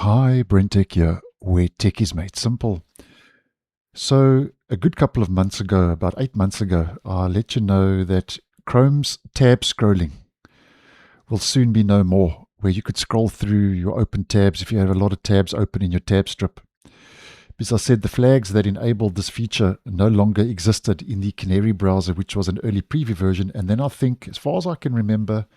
Hi, BrenTech here, where tech is made simple. So, a good couple of months ago, about 8 months ago, I let you know that Chrome's tab scrolling will soon be no more, where you could scroll through your open tabs if you have a lot of tabs open in your tab strip. Because I said the flags that enabled this feature no longer existed in the Canary browser, which was an early preview version. And then I think, as far as I can remember,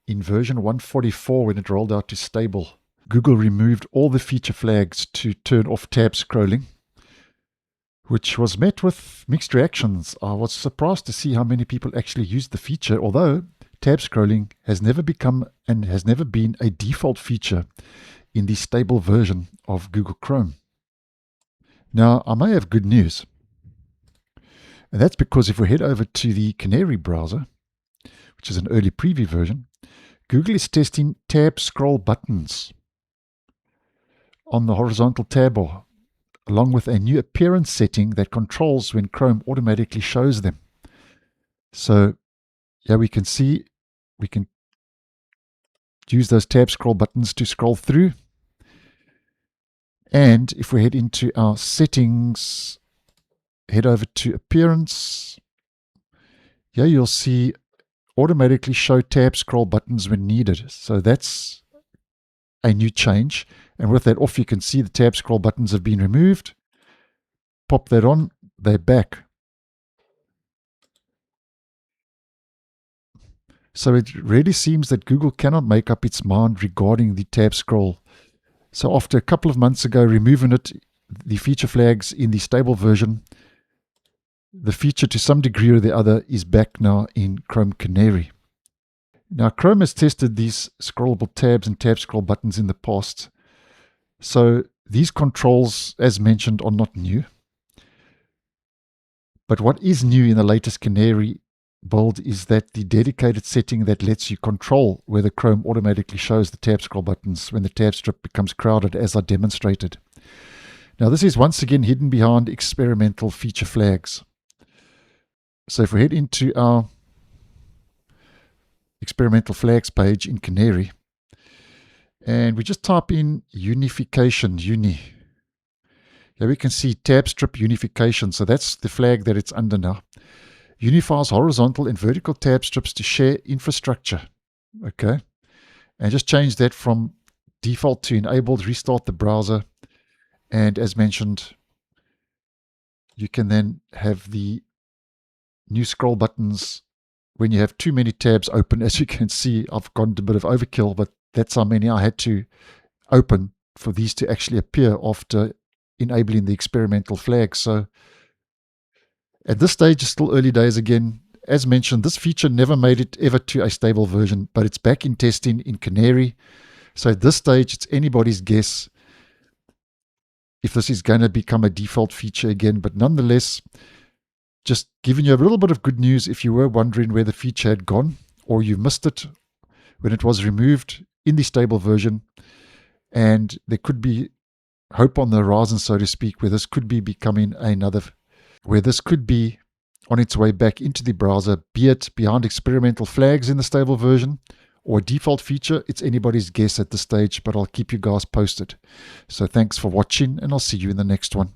in version 144, when it rolled out to stable, Google removed all the feature flags to turn off tab scrolling, which was met with mixed reactions. I was surprised to see how many people actually used the feature, although tab scrolling has never become and has never been a default feature in the stable version of Google Chrome. Now, I may have good news, and that's because if we head over to the Canary browser, which is an early preview version, Google is testing tab scroll buttons on the horizontal tab bar, along with a new appearance setting that controls when Chrome automatically shows them. So yeah, we can see we can use those tab scroll buttons to scroll through. And if we head into our settings, head over to appearance, yeah, you'll see automatically show tab scroll buttons when needed. So that's a new change. And with that off, you can see the tab scroll buttons have been removed. Pop that on, they're back. So it really seems that Google cannot make up its mind regarding the tab scroll. So after a couple of months ago removing it, the feature flags in the stable version, the feature to some degree or the other is back now in Chrome Canary. Now Chrome has tested these scrollable tabs and tab scroll buttons in the past. So these controls, as mentioned, are not new. But what is new in the latest Canary build is that the dedicated setting that lets you control whether Chrome automatically shows the tab scroll buttons when the tab strip becomes crowded, as I demonstrated. Now this is once again hidden behind experimental feature flags. So if we head into our experimental flags page in Canary, and we just type in unification, uni. Here we can see tab strip unification. So that's the flag that it's under now. Unifies horizontal and vertical tab strips to share infrastructure. Okay. And just change that from default to enabled, restart the browser. And as mentioned, you can then have the new scroll buttons when you have too many tabs open. As you can see, I've gone to a bit of overkill, but that's how many I had to open for these to actually appear after enabling the experimental flag. So at this stage, it's still early days again. As mentioned, this feature never made it ever to a stable version, but it's back in testing in Canary. So at this stage, it's anybody's guess if this is going to become a default feature again. But nonetheless, just giving you a little bit of good news if you were wondering where the feature had gone or you missed it when it was removed in the stable version. And there could be hope on the horizon, so to speak, where this could be becoming where this could be on its way back into the browser, be it behind experimental flags in the stable version or a default feature. It's anybody's guess at this stage, but I'll keep you guys posted. So thanks for watching, and I'll see you in the next one.